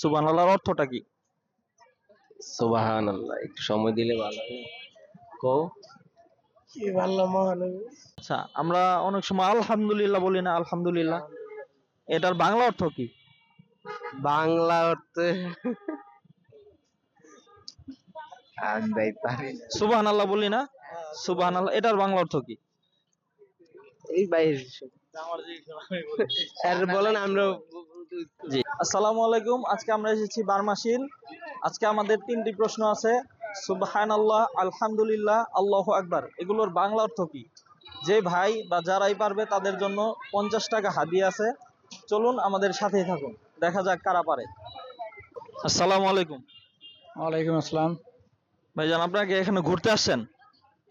সুবহানাল্লাহর অর্থটা কি? সুবহানাল্লাহ, একটু সময় দিলে ভালো হয়। কও। কি ভালো মহান আচ্ছা, আমরা অনেক সময় আলহামদুলিল্লাহ বলি না, আলহামদুলিল্লাহ, এটার বাংলা অর্থ কি? বাংলা অর্থে আমি ভাই পারি না। সুবহানাল্লাহ বলি না, সুবহানাল্লাহ, এটার বাংলা অর্থ কি? এই ভাই স্যার বলেন, আমরা জি, আসসালামু আলাইকুম। আজকে আমরা এসেছি বারমাসিল। আজকে আমাদের 3টি প্রশ্ন আছে। সুবহানাল্লাহ, আলহামদুলিল্লাহ, আল্লাহু আকবার, এগুলোর বাংলা অর্থ কি? যে ভাই বা যারাই পারবে তাদের জন্য 50 টাকা হাদিয়া আছে। চলুন আমাদের সাথেই থাকুন, দেখা যাক কারা পারে। আসসালামু আলাইকুম। ওয়ালাইকুম আসসালাম। ভাইজান, আপনারা কি এখানে ঘুরতে আসছেন?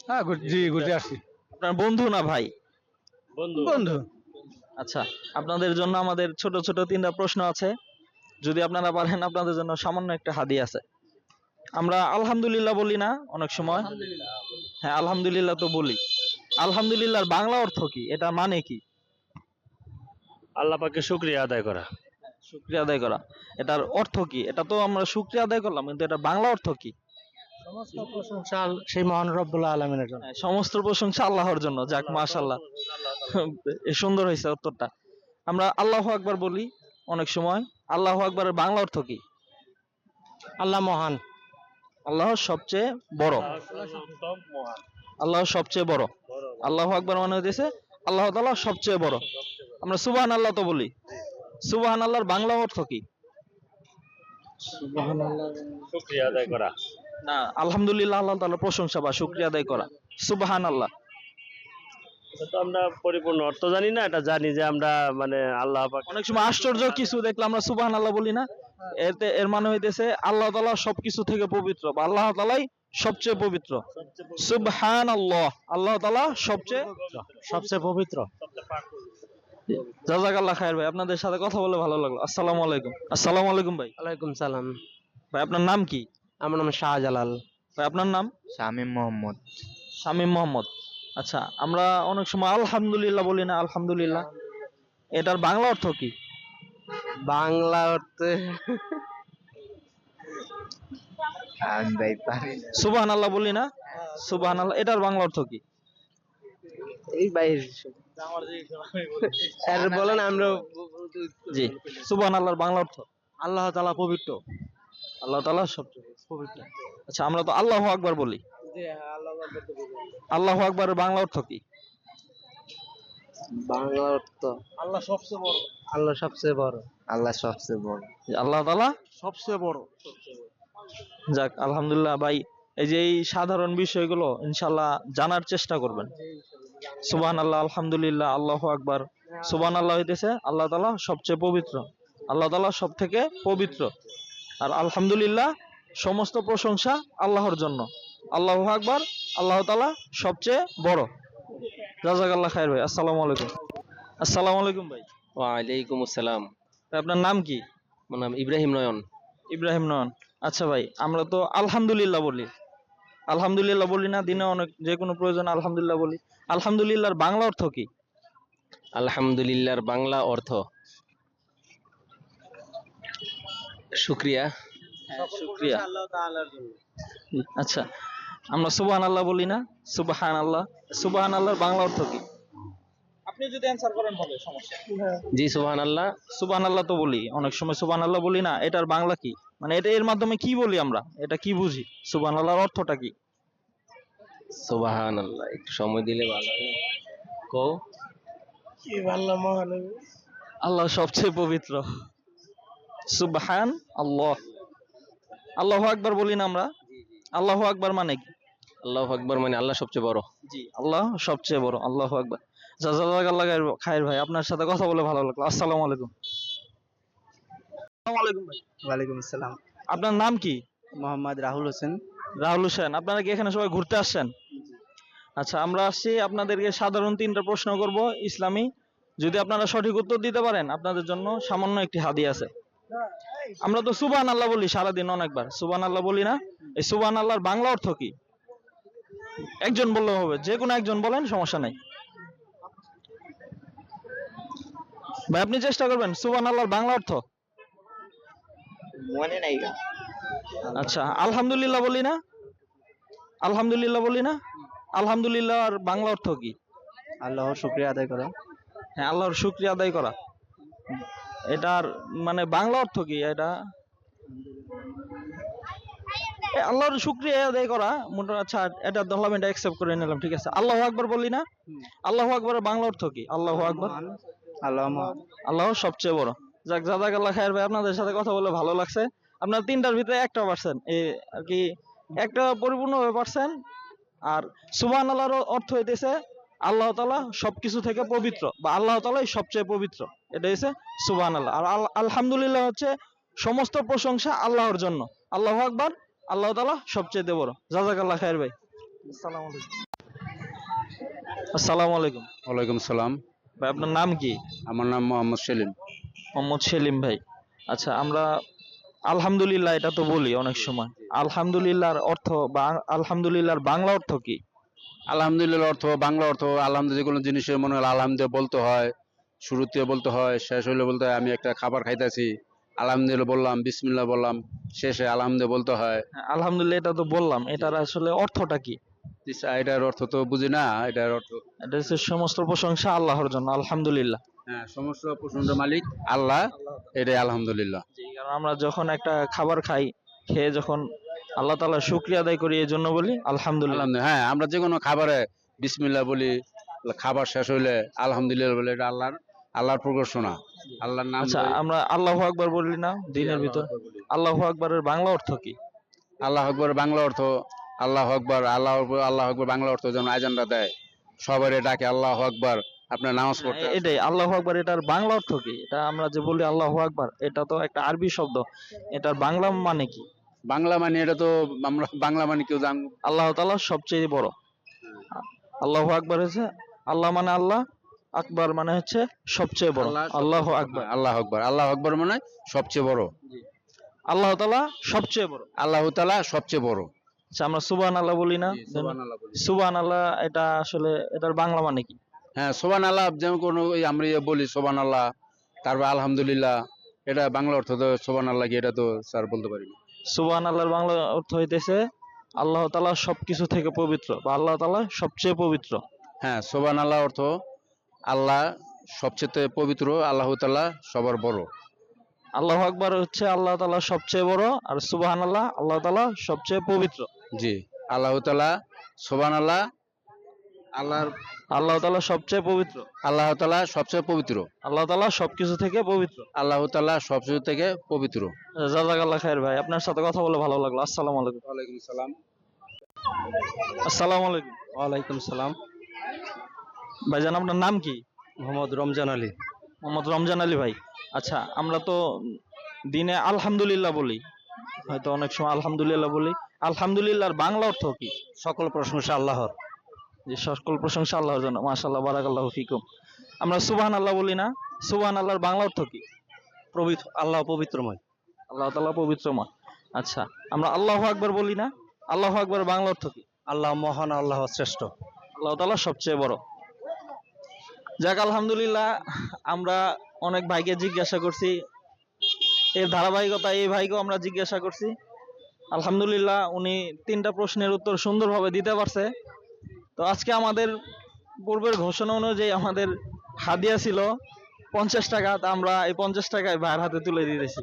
হ্যাঁ, জি ঘুরতে আসছি। আপনার বন্ধু না ভাই? বন্ধু। আচ্ছা, আপনাদের জন্য আমাদের ছোট ছোট 3টা প্রশ্ন আছে। যদি আপনারা পারেন, আপনাদের জন্য সামান্য একটা হাদিয়া আছে। আমরা আলহামদুলিল্লাহ বলি না অনেক সময়? হ্যাঁ, আলহামদুলিল্লাহ তো বলি। আলহামদুলিল্লাহর বাংলা অর্থ কি? এটা মানে কি? আল্লাহ পাকের শুকরিয়া আদায় করা। শুকরিয়া আদায় করা। এটার অর্থ কি? এটা তো আমরা শুকরিয়া আদায় করলাম, কিন্তু এটা বাংলা অর্থ কি? সমস্ত প্রশংসা সেই মহান রব্বুল আলামিনের জন্য। হ্যাঁ, সমস্ত প্রশংসা আল্লাহর জন্য। যাক, মাশাআল্লাহ, সুন্দর হয়েছে উত্তরটা। আমরা আল্লাহু আকবার বলি অনেক সময়। আল্লাহু আকবারের বাংলা অর্থ কি? আল্লাহ মহান। আল্লাহ সবচেয়ে বড়। আল্লাহ সবচেয়ে বড়। আল্লাহু আকবার মানে হইতেছে আল্লাহ তাআলা সবচেয়ে বড়। আমরা সুবহানাল্লাহ তো বলি। সুবহানাল্লাহর বাংলা অর্থ কি? শুকরিয়া আদায় করা। না, আলহামদুলিল্লাহ আল্লাহ তাআলার প্রশংসা বা শুকরিয়া আদায় করা। সুবহানাল্লাহ। এটা তো আমরা পরিপূর্ণ অর্থ জানি না, এটা জানি যে আমরা মানে আল্লাহ পাক অনেক সময় আশ্চর্য কিছু দেখলে আমরা সুবহানাল্লাহ বলি না। এর মানে হইতেছে আল্লাহ তাআলা সবকিছু থেকে পবিত্র, বা আল্লাহ তাআলাই সবচেয়ে পবিত্র। সুবহানাল্লাহ, আল্লাহ তাআলা সবচেয়ে পবিত্র। জাযাকাল্লাহ খায়ের ভাই, আপনাদের সাথে কথা বলে ভালো লাগলো। আসসালামু আলাইকুম। আসসালামু আলাইকুম ভাই। ওয়ালাইকুম সালাম। ভাই, আপনার নাম কি? আমার নাম শাহজালাল। ভাই, আপনার নাম? শামীম মোহাম্মদ। শামীম মোহাম্মদ। আচ্ছা, আমরা অনেক সময় আলহামদুলিল্লাহ বলি না, আলহামদুলিল্লাহ, এটার বাংলা অর্থ কি? বাংলা অর্থে আমি ভাই পারি না। সুবহানাল্লাহ বলি না, সুবহানাল্লাহ, এটার বাংলা অর্থ কি? এই ভাই স্যার বলেন, আমরা জি, সুবহানাল্লাহর বাংলা অর্থ? আল্লাহ তাআলা পবিত্র। আল্লাহ তাআলা সবচেয়ে পবিত্র। আচ্ছা, আমরা তো আল্লাহু আকবার বলি। জি হ্যাঁ, আল্লাহ আল্লাহু আকবারের বাংলা অর্থ কি? বাংলা অর্থ আল্লাহ সবচেয়ে বড়। আল্লাহ সবচেয়ে বড়। আল্লাহ সবচেয়ে বড়। যে আল্লাহ তাআলা সবচেয়ে বড়। যাক, আলহামদুলিল্লাহ ভাই, এই যে এই সাধারণ বিষয়গুলো ইনশাআল্লাহ জানার চেষ্টা করবেন। সুবহানাল্লাহ, আলহামদুলিল্লাহ, আল্লাহু আকবার। সুবহানাল্লাহ হইতেছে আল্লাহ তাআলা সবচেয়ে পবিত্র, আল্লাহ তাআলা সব থেকে পবিত্র। আর আলহামদুলিল্লাহ, সমস্ত প্রশংসা আল্লাহর জন্য। আল্লাহু আকবার, আল্লাহ তাআলা সবচেয়ে বড়। জাযাকাল্লাহ খায়ের ভাই। আসসালামু আলাইকুম। আসসালামু আলাইকুম ভাই। ওয়ালাইকুম আসসালাম। ভাই, আপনার নাম কি? আমার নাম ইব্রাহিম নয়ন। ইব্রাহিম নয়ন। আচ্ছা ভাই, আমরা তো আলহামদুলিল্লাহ বলি। আলহামদুলিল্লাহ বলি না, দিনে অনেক যে কোনো প্রয়োজন আলহামদুলিল্লাহ বলি। আলহামদুলিল্লাহর বাংলা অর্থ কি? আলহামদুলিল্লাহর বাংলা অর্থ শুকরিয়া। শুকরিয়া। আচ্ছা, আমরা সুবহানাল্লাহ বলি না, সুবহানাল্লাহ, সুবহানাল্লাহর বাংলা অর্থ কি? আপনি যদি অ্যানসার করেন হবে, সমস্যা। জি সুবহানাল্লাহ। সুবহানাল্লাহ তো বলি অনেক সময়, সুবহানাল্লাহ বলি না, এটার বাংলা কি? মানে এটা এর মাধ্যমে কি বলি আমরা, এটা কি বুঝি? সুবহানাল্লাহর অর্থটা কি? সুবহানাল্লাহ, একটু সময় দিলে ভালো হয়। কও। কি ভালো মহান আল্লাহ সবচেয়ে পবিত্র। সুবহান আল্লাহ। আল্লাহু আকবার বলি না আমরা? আল্লাহু আকবার মানে কি? আল্লাহু আকবার মানে আল্লাহ সবচেয়ে বড়। জি, আল্লাহ সবচেয়ে বড়। আল্লাহু আকবার। জাযাকাল্লাহ খায়ের ভাই, আপনার সাথে কথা বলে ভালো লাগলো। আসসালামু আলাইকুম। আসসালামু আলাইকুম ভাই। ওয়ালাইকুম আসসালাম। আপনার নাম কি? মোহাম্মদ রাহুল হোসেন। রাহুল হোসেন। আপনারা কি এখানে সবাই ঘুরতে আসছেন? আচ্ছা, আমরা আসছি আপনাদেরকে সাধারণ 3টা প্রশ্ন করব ইসলামী। যদি আপনারা সঠিক উত্তর দিতে পারেন, আপনাদের জন্য সামান্য একটি হাদিয়া আছে। আমরা তো সুবহানাল্লাহ বলি সারাদিন অনেকবার, সুবহানাল্লাহ বলি না? এই সুবহানাল্লাহর বাংলা অর্থ কি? একজন বললেও হবে, যে কোনো একজন বলেন, সমস্যা নাই। ভাই, আপনি চেষ্টা করবেন। সুবহানাল্লাহর বাংলা অর্থ? মনে নাই গা। আচ্ছা আলহামদুলিল্লাহ বলি না, আলহামদুলিল্লাহ বলি না, আলহামদুলিল্লাহ আর বাংলা অর্থ কি? আল্লাহর শুকরিয়া আদায় করা। হ্যাঁ, আল্লাহর শুকরিয়া আদায় করা। এটার মানে বাংলা অর্থ কি এটা? আল্লাহর শুকরিয়া আদায় করা মোটা। আচ্ছা এটা ধরলাম, এটা অ্যাকসেপ্ট করে নিলাম, ঠিক আছে। আল্লাহু আকবার বলি না, আল্লাহু আকবরের বাংলা অর্থ কি? আল্লাহু আকবার, আল্লাহ আল্লাহ সবচেয়ে বড়। যাক, জাযাকাল্লাহ খায়ের ভাই, আপনাদের সাথে কথা বলে ভালো লাগছে। আপনার তিনটার ভিতরে একটা পারছেন, এই আর কি, একটা পরিপূর্ণভাবে পারছেন। আর সুবহানাল্লাহর অর্থ হইতেছে আল্লাহ তাআলা সবকিছু থেকে পবিত্র, বা আল্লাহ তাআলাই সবচেয়ে পবিত্র, এটা হচ্ছে সুবহানাল্লাহ। আর আলহামদুলিল্লাহ হচ্ছে সমস্ত প্রশংসা আল্লাহর জন্য। আল্লাহু আকবার, আল্লাহ তাআলা সবচেয়ে বড়। জাযাকাল্লাহ খায়ের ভাই। আসসালামু আলাইকুম। আসসালামু আলাইকুম ওয়ালাইকুম সালাম। ভাই, আপনার নাম কি? আমার নাম মোহাম্মদ সেলিম। মোহাম্মদ সেলিম ভাই। আচ্ছা, আমরা আলহামদুলিল্লাহ এটা তো বলি অনেক সময়। আলহামদুলিল্লাহর অর্থ বা আলহামদুলিল্লাহর বাংলা অর্থ কি? আলহামদুলিল্লাহ অর্থ, বাংলা অর্থ আলহামদুলিল্লাহ, যে কোনো জিনিসের মনে হলে আলহামদুলিল্লাহ বলতে হয়, শুরুতে বলতে হয়, শেষ হইলে বলতে হয়। আমি একটা খাবার খাইতেছি, আলহামদুলিল্লাহ বললাম, বিসমিল্লাহ বললাম, শেষে আলহামদুলিল্লাহ বলতে হয়। হ্যাঁ, আলহামদুলিল্লাহ এটা তো বললাম, এটার আসলে অর্থটা কি? এটার অর্থ তো বুঝি না। এটার অর্থ এটা হচ্ছে সমস্ত প্রশংসা আল্লাহর জন্য, আলহামদুলিল্লাহ। হ্যাঁ, সমস্ত প্রশংসার মালিক আল্লাহ, এটাই আলহামদুলিল্লাহ। জি, কারণ আমরা যখন একটা খাবার খাই, খেয়ে যখন আল্লাহ তাআলার শুকরিয়া আদায় করি, এই জন্য বলি আলহামদুলিল্লাহ। আলহামদুলিল্লাহ। হ্যাঁ, আমরা যে কোনো খাবারে বিসমিল্লাহ বলি, খাবার শেষ হইলে আলহামদুলিল্লাহ বলি, এটা আল্লাহর প্রকাশনা, আল্লাহর নাম। আচ্ছা, আমরা আল্লাহু আকবার বলি না দিনের ভিতর? আল্লাহু আকবারের বাংলা অর্থ কি? আল্লাহ আকবর বাংলা অর্থ, আল্লাহ আকবর, আল্লাহ আকবর বাংলা অর্থ যেমন আজানটা দেয়, সবাই ডাকে আল্লাহ আকবর, আপনার নামাজ পড়তে আসেন। এটাই আল্লাহু আকবার, এটার বাংলা অর্থ কি? এটা আমরা যে বলি আল্লাহু আকবার, এটা তো একটা আরবি শব্দ, এটার বাংলা মানে কি? বাংলা মানে এটা তো আমরা বাংলা মানে কেউ জান। আল্লাহ তাআলা সবচেয়ে বড়। আল্লাহু আকবার হচ্ছে আল্লাহ মানে আল্লাহ, আকবার মানে হচ্ছে সবচেয়ে বড়। আল্লাহু আকবার, আল্লাহ আকবর, আল্লাহ আকবর মানে সবচেয়ে বড়। আল্লাহ তাআলা সবচেয়ে বড়, আল্লাহ তাআলা সবচেয়ে বড়। আচ্ছা, আমরা সুবহানাল্লাহ বলি না? সুবহানাল্লাহ এটা আসলে এটার বাংলা মানে কি? হ্যাঁ, সোবান আল্লাহ, যেমন কোনো আমরা বলি সোবান আল্লাহ, তারপর আলহামদুলিল্লাহ, এটা বাংলা অর্থ তো সোবান আল্লাহ কি, এটা তো স্যার বলতে পারি না। সুবহানাল্লাহর বাংলা অর্থ হইতেছে আল্লাহ তাআলা সবকিছু থেকে পবিত্র, বা আল্লাহ তাআলা সবচেয়ে পবিত্র। হ্যাঁ, সোবান আল্লাহ অর্থ আল্লাহ সবচেয়ে পবিত্র, আল্লাহ তাআলা সবার বড়। আল্লাহু আকবার হচ্ছে আল্লাহ তাআলা সবচেয়ে বড়, আর সুবহানাল্লাহ আল্লাহ তাআলা সবচেয়ে পবিত্র। জি, আল্লাহ তাআলা, সোবান আল্লাহ, আল্লাহ তাআলা সবচেয়ে পবিত্র, আল্লাহ তাআলা সবচেয়ে পবিত্র, আল্লাহ তাআলা সবকিছু থেকে পবিত্র। আল্লাহ তাআলা সবকিছু থেকে পবিত্র। জাযাকাল্লাহ খায়ের ভাই, আপনার সাথে কথা বলে ভালো লাগলো। আসসালামু আলাইকুম। ওয়ালাইকুম সালাম। আসসালামু আলাইকুম। ওয়ালাইকুম সালাম। ভাইজান, আপনার নাম কি? মোহাম্মদ রমজান আলী। মোহাম্মদ রমজান আলী ভাই। আচ্ছা, আমরা তো দিনে আলহামদুলিল্লাহ বলি, হয়তো অনেক সময় আলহামদুলিল্লাহ বলি। আলহামদুলিল্লাহর বাংলা অর্থ কি? সকল প্রশংসা আল্লাহর। যে সকল প্রশংসা আল্লাহর জন্য। মাশাআল্লাহ, বারাকাল্লাহু ফিকুম। আমরা সুবহানাল্লাহ বলি না? সুবহানাল্লাহর বাংলা অর্থ কি? পবিত্র, আল্লাহ পবিত্রময়। আল্লাহ তাআলা পবিত্রময়। আচ্ছা, আমরা আল্লাহু আকবার বলি না? আল্লাহু আকবার বাংলা অর্থ কি? আল্লাহ মহান, আল্লাহ শ্রেষ্ঠ। আল্লাহ তাআলা সবচেয়ে বড়। যাক, আলহামদুলিল্লাহ, আমরা অনেক ভাইকে জিজ্ঞাসা করছি, এর ধারাবাহিকতা এই ভাইকেও আমরা জিজ্ঞাসা করছি। আলহামদুলিল্লাহ, উনি 3টা প্রশ্নের উত্তর সুন্দরভাবে দিতে পারছে। তো আজকে আমাদের পূর্বের ঘোষণা অনুযায়ী আমাদের হাদিয়া ছিল 50 টাকা, তা আমরা এই 50 টাকায় ভাইয়ের হাতে তুলে দিয়েছি।